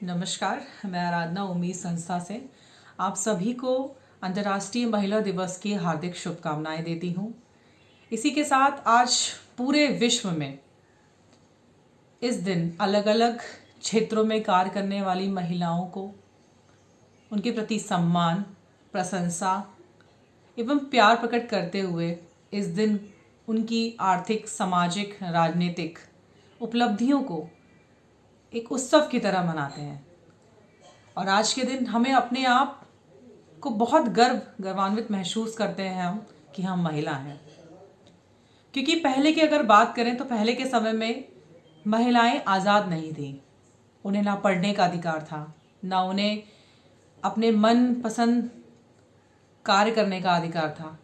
नमस्कार, मैं आराधना उम्मीद संस्था से आप सभी को अंतर्राष्ट्रीय महिला दिवस की हार्दिक शुभकामनाएं देती हूँ। इसी के साथ आज पूरे विश्व में इस दिन अलग अलग क्षेत्रों में कार्य करने वाली महिलाओं को उनके प्रति सम्मान, प्रशंसा एवं प्यार प्रकट करते हुए इस दिन उनकी आर्थिक, सामाजिक, राजनीतिक उपलब्धियों को एक उत्सव की तरह मनाते हैं। और आज के दिन हमें अपने आप को बहुत गौरवान्वित महसूस करते हैं हम कि हम महिला हैं। क्योंकि पहले की अगर बात करें तो पहले के समय में महिलाएं आज़ाद नहीं थीं। उन्हें ना पढ़ने का अधिकार था, ना उन्हें अपने मन पसंद कार्य करने का अधिकार था,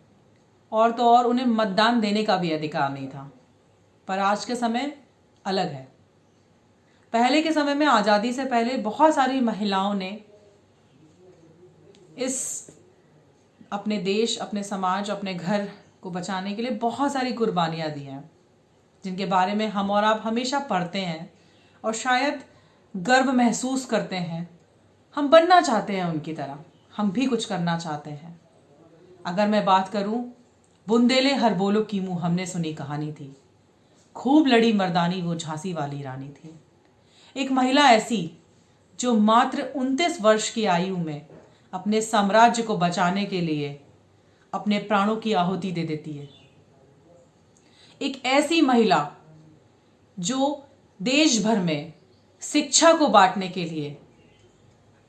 और तो और उन्हें मतदान देने का भी अधिकार नहीं था। पर आज के समय अलग है। पहले के समय में आज़ादी से पहले बहुत सारी महिलाओं ने इस अपने देश, अपने समाज, अपने घर को बचाने के लिए बहुत सारी कुर्बानियाँ दी हैं, जिनके बारे में हम और आप हमेशा पढ़ते हैं और शायद गर्व महसूस करते हैं। हम बनना चाहते हैं उनकी तरह, हम भी कुछ करना चाहते हैं। अगर मैं बात करूं, बुंदेले हर बोलो की मुँह हमने सुनी कहानी थी, खूब लड़ी मर्दानी वो झांसी वाली रानी थी। एक महिला ऐसी जो मात्र 29 वर्ष की आयु में अपने साम्राज्य को बचाने के लिए अपने प्राणों की आहुति दे देती है। एक ऐसी महिला जो देश भर में शिक्षा को बांटने के लिए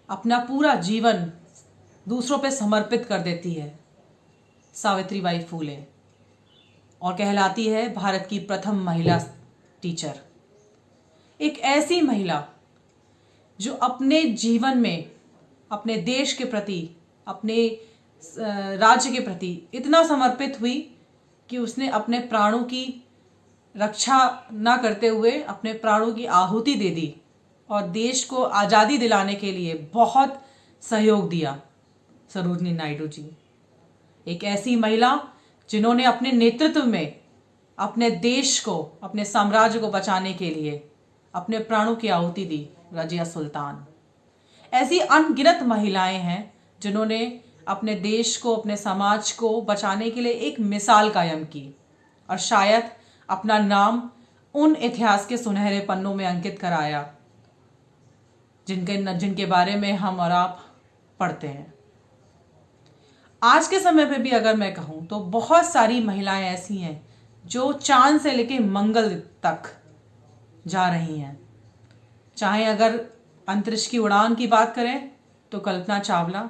अपना पूरा जीवन दूसरों पे समर्पित कर देती है, सावित्रीबाई फूले, और कहलाती है भारत की प्रथम महिला टीचर। एक ऐसी महिला जो अपने जीवन में अपने देश के प्रति, अपने राज्य के प्रति इतना समर्पित हुई कि उसने अपने प्राणों की रक्षा ना करते हुए अपने प्राणों की आहुति दे दी और देश को आज़ादी दिलाने के लिए बहुत सहयोग दिया। सरोजिनी नायडू जी एक ऐसी महिला जिन्होंने अपने नेतृत्व में अपने देश को, अपने साम्राज्य को बचाने के लिए अपने प्राणों की आहुति दी। रजिया सुल्तान। ऐसी अनगिनत महिलाएं हैं जिन्होंने अपने देश को, अपने समाज को बचाने के लिए एक मिसाल कायम की और शायद अपना नाम उन इतिहास के सुनहरे पन्नों में अंकित कराया जिनके बारे में हम और आप पढ़ते हैं। आज के समय पे भी अगर मैं कहूँ तो बहुत सारी महिलाएं ऐसी हैं जो चांद से लेकर मंगल तक जा रही हैं। चाहे अगर अंतरिक्ष की उड़ान की बात करें तो कल्पना चावला,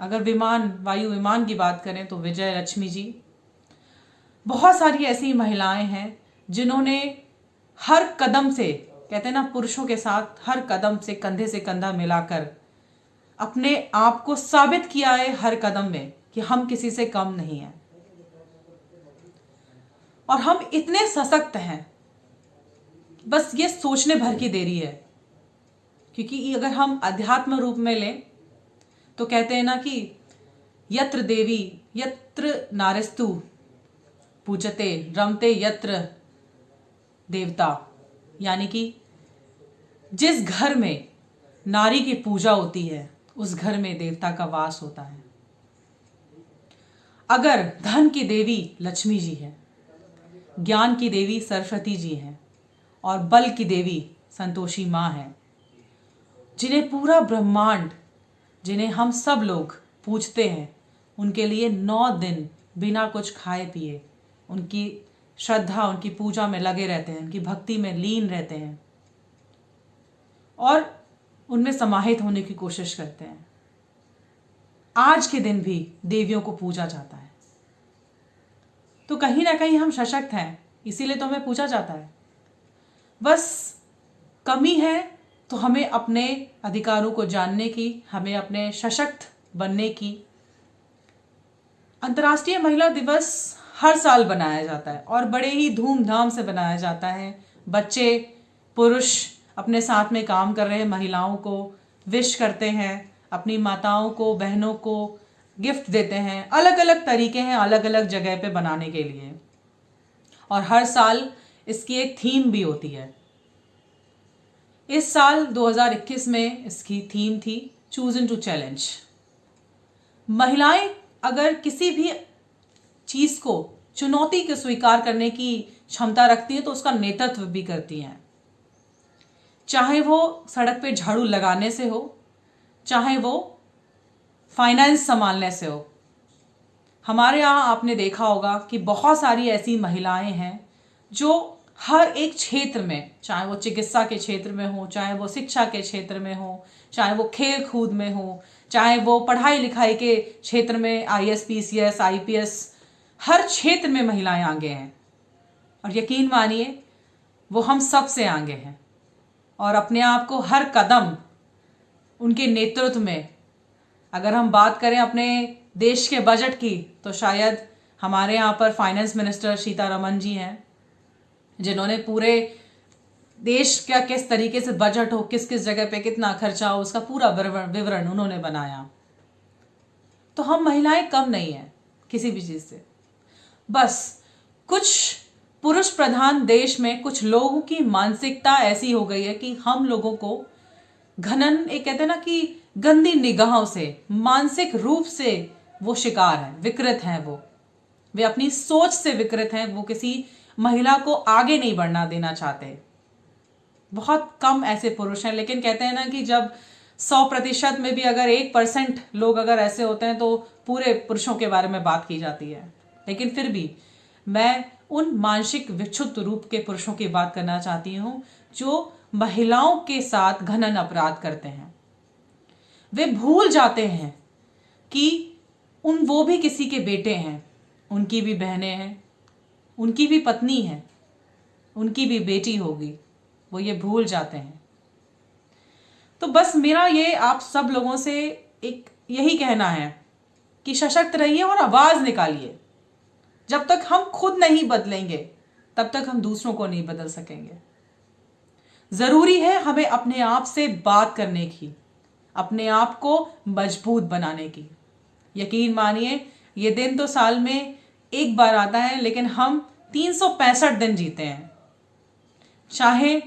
अगर वायु विमान की बात करें तो विजय लक्ष्मी जी। बहुत सारी ऐसी महिलाएं हैं जिन्होंने हर कदम से, कहते हैं ना, पुरुषों के साथ हर कदम से कंधे से कंधा मिलाकर अपने आप को साबित किया है हर कदम में कि हम किसी से कम नहीं हैं और हम इतने सशक्त हैं। बस ये सोचने भर की देरी है। क्योंकि अगर हम अध्यात्म रूप में लें तो कहते हैं ना कि यत्र देवी यत्र नारिस्तु पूजते रमते यत्र देवता, यानी कि जिस घर में नारी की पूजा होती है उस घर में देवता का वास होता है। अगर धन की देवी लक्ष्मी जी है, ज्ञान की देवी सरस्वती जी हैं और बल की देवी संतोषी माँ है, जिन्हें पूरा ब्रह्मांड, जिन्हें हम सब लोग पूजते हैं, उनके लिए 9 दिन बिना कुछ खाए पिए उनकी श्रद्धा, उनकी पूजा में लगे रहते हैं, उनकी भक्ति में लीन रहते हैं और उनमें समाहित होने की कोशिश करते हैं। आज के दिन भी देवियों को पूजा जाता है, तो कहीं ना कहीं हम सशक्त हैं, इसीलिए तो हमें पूजा जाता है। बस कमी है तो हमें अपने अधिकारों को जानने की, हमें अपने सशक्त बनने की। अंतर्राष्ट्रीय महिला दिवस हर साल बनाया जाता है और बड़े ही धूमधाम से बनाया जाता है। बच्चे, पुरुष अपने साथ में काम कर रहे महिलाओं को विश करते हैं, अपनी माताओं को, बहनों को गिफ्ट देते हैं। अलग अलग तरीके हैं अलग अलग जगह पे बनाने के लिए, और हर साल इसकी एक थीम भी होती है। इस साल 2021 में इसकी थीम थी चूजन टू चैलेंज। महिलाएं अगर किसी भी चीज को, चुनौती को स्वीकार करने की क्षमता रखती हैं तो उसका नेतृत्व भी करती हैं। चाहे वो सड़क पे झाड़ू लगाने से हो, चाहे वो फाइनेंस संभालने से हो। हमारे यहाँ आपने देखा होगा कि बहुत सारी ऐसी महिलाएं हैं जो हर एक क्षेत्र में, चाहे वो चिकित्सा के क्षेत्र में हो, चाहे वो शिक्षा के क्षेत्र में हो, चाहे वो खेल कूद में हो, चाहे वो पढ़ाई लिखाई के क्षेत्र में, IAS PCS IPS, हर क्षेत्र में महिलाएं आगे हैं। और यकीन मानिए वो हम सब से आगे हैं। और अपने आप को हर कदम उनके नेतृत्व में, अगर हम बात करें अपने देश के बजट की, तो शायद हमारे यहाँ पर फाइनेंस मिनिस्टर सीतारमण जी हैं, जिन्होंने पूरे देश का किस तरीके से बजट हो, किस किस जगह पे कितना खर्चा हो, उसका पूरा विवरण उन्होंने बनाया। तो हम महिलाएं कम नहीं हैं किसी भी चीज से। बस कुछ पुरुष प्रधान देश में कुछ लोगों की मानसिकता ऐसी हो गई है कि हम लोगों को घनन, एक कहते हैं ना कि गंदी निगाहों से, मानसिक रूप से वो शिकार हैं, विकृत हैं। वे अपनी सोच से विकृत हैं। वो किसी महिला को आगे नहीं बढ़ना देना चाहते। बहुत कम ऐसे पुरुष हैं, लेकिन कहते हैं ना कि जब 100% में भी अगर 1% लोग अगर ऐसे होते हैं तो पूरे पुरुषों के बारे में बात की जाती है। लेकिन फिर भी मैं उन मानसिक विक्षुब्ध रूप के पुरुषों की बात करना चाहती हूँ जो महिलाओं के साथ घनन अपराध करते हैं। वे भूल जाते हैं कि वो भी किसी के बेटे हैं, उनकी भी बहनें हैं, उनकी भी पत्नी है, उनकी भी बेटी होगी। वो ये भूल जाते हैं। तो बस मेरा ये आप सब लोगों से एक यही कहना है कि सशक्त रहिए और आवाज निकालिए। जब तक हम खुद नहीं बदलेंगे तब तक हम दूसरों को नहीं बदल सकेंगे। जरूरी है हमें अपने आप से बात करने की, अपने आप को मजबूत बनाने की। यकीन मानिए ये दिन तो साल में एक बार आता है, लेकिन हम 365 दिन जीते हैं। चाहे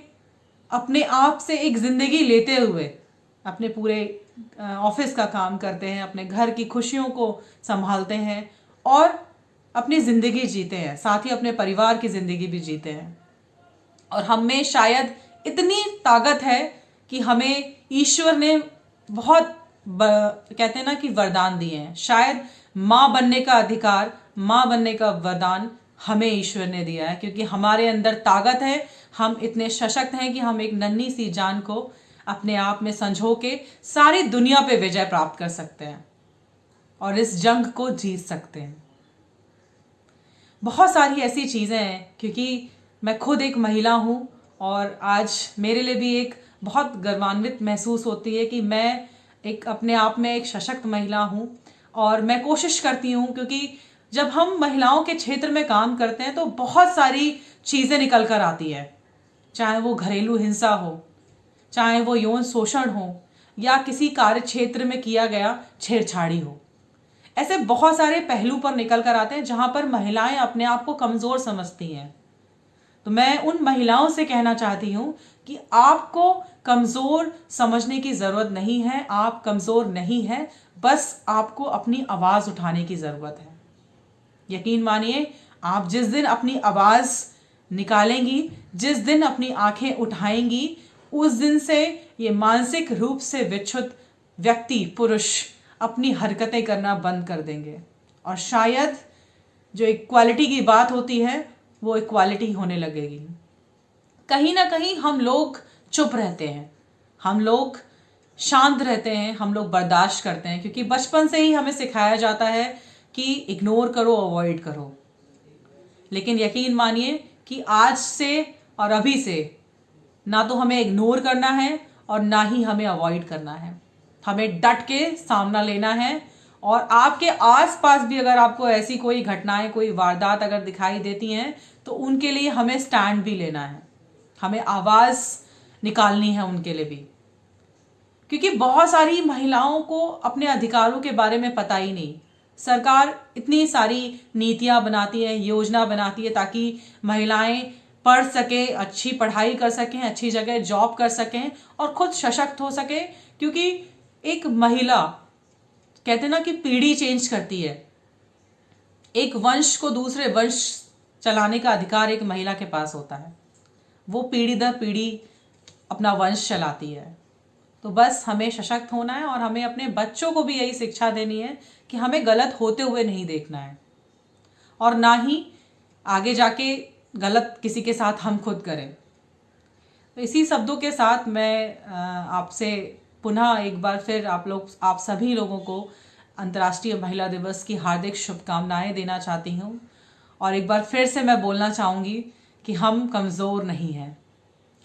अपने आप से एक जिंदगी लेते हुए अपने पूरे ऑफिस का काम करते हैं, अपने घर की खुशियों को संभालते हैं और अपनी जिंदगी जीते हैं, साथ ही अपने परिवार की जिंदगी भी जीते हैं। और हम में शायद इतनी ताकत है कि हमें ईश्वर ने बहुत कहते हैं ना कि वरदान दिए हैं। शायद माँ बनने का अधिकार, माँ बनने का वरदान हमें ईश्वर ने दिया है, क्योंकि हमारे अंदर ताकत है। हम इतने सशक्त हैं कि हम एक नन्ही सी जान को अपने आप में संजो के सारी दुनिया पे विजय प्राप्त कर सकते हैं और इस जंग को जीत सकते हैं। बहुत सारी ऐसी चीज़ें हैं, क्योंकि मैं खुद एक महिला हूँ और आज मेरे लिए भी एक बहुत गर्वान्वित महसूस होती है कि मैं एक अपने आप में एक सशक्त महिला हूँ। और मैं कोशिश करती हूँ, क्योंकि जब हम महिलाओं के क्षेत्र में काम करते हैं तो बहुत सारी चीज़ें निकल कर आती है, चाहे वो घरेलू हिंसा हो, चाहे वो यौन शोषण हो, या किसी कार्य क्षेत्र में किया गया छेड़छाड़ी हो। ऐसे बहुत सारे पहलू पर निकल कर आते हैं जहां पर महिलाएं अपने आप को कमजोर समझती हैं। तो मैं उन महिलाओं से कहना चाहती हूं कि आपको कमजोर समझने की जरूरत नहीं है। आप कमजोर नहीं हैं, बस आपको अपनी आवाज उठाने की जरूरत है। यकीन मानिए, आप जिस दिन अपनी आवाज निकालेंगी, जिस दिन अपनी आंखें उठाएंगी, उस दिन से ये मानसिक रूप से विक्षुब्ध व्यक्ति, पुरुष, अपनी हरकतें करना बंद कर देंगे। और शायद जो इक्वालिटी की बात होती है वो इक्वालिटी होने लगेगी। कहीं ना कहीं हम लोग चुप रहते हैं, हम लोग शांत रहते हैं, हम लोग बर्दाश्त करते हैं, क्योंकि बचपन से ही हमें सिखाया जाता है कि इग्नोर करो, अवॉइड करो। लेकिन यकीन मानिए कि आज से और अभी से ना तो हमें इग्नोर करना है और ना ही हमें अवॉइड करना है। हमें डट के सामना लेना है। और आपके आसपास भी अगर आपको ऐसी कोई घटनाएं, कोई वारदात अगर दिखाई देती हैं तो उनके लिए हमें स्टैंड भी लेना है, हमें आवाज निकालनी है उनके लिए भी। क्योंकि बहुत सारी महिलाओं को अपने अधिकारों के बारे में पता ही नहीं। सरकार इतनी सारी नीतियां बनाती है, योजना बनाती है ताकि महिलाएं पढ़ सकें, अच्छी पढ़ाई कर सकें, अच्छी जगह जॉब कर सकें और खुद सशक्त हो सके। क्योंकि एक महिला, कहते हैं ना कि पीढ़ी चेंज करती है, एक वंश को दूसरे वंश चलाने का अधिकार एक महिला के पास होता है। वो पीढ़ी दर पीढ़ी अपना वंश चलाती है। तो बस हमें सशक्त होना है और हमें अपने बच्चों को भी यही शिक्षा देनी है कि हमें गलत होते हुए नहीं देखना है और ना ही आगे जाके गलत किसी के साथ हम खुद करें। तो इसी शब्दों के साथ मैं आपसे पुनः एक बार फिर आप सभी लोगों को अंतर्राष्ट्रीय महिला दिवस की हार्दिक शुभकामनाएं देना चाहती हूँ। और एक बार फिर से मैं बोलना चाहूँगी कि हम कमज़ोर नहीं हैं।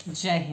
जय हिंद।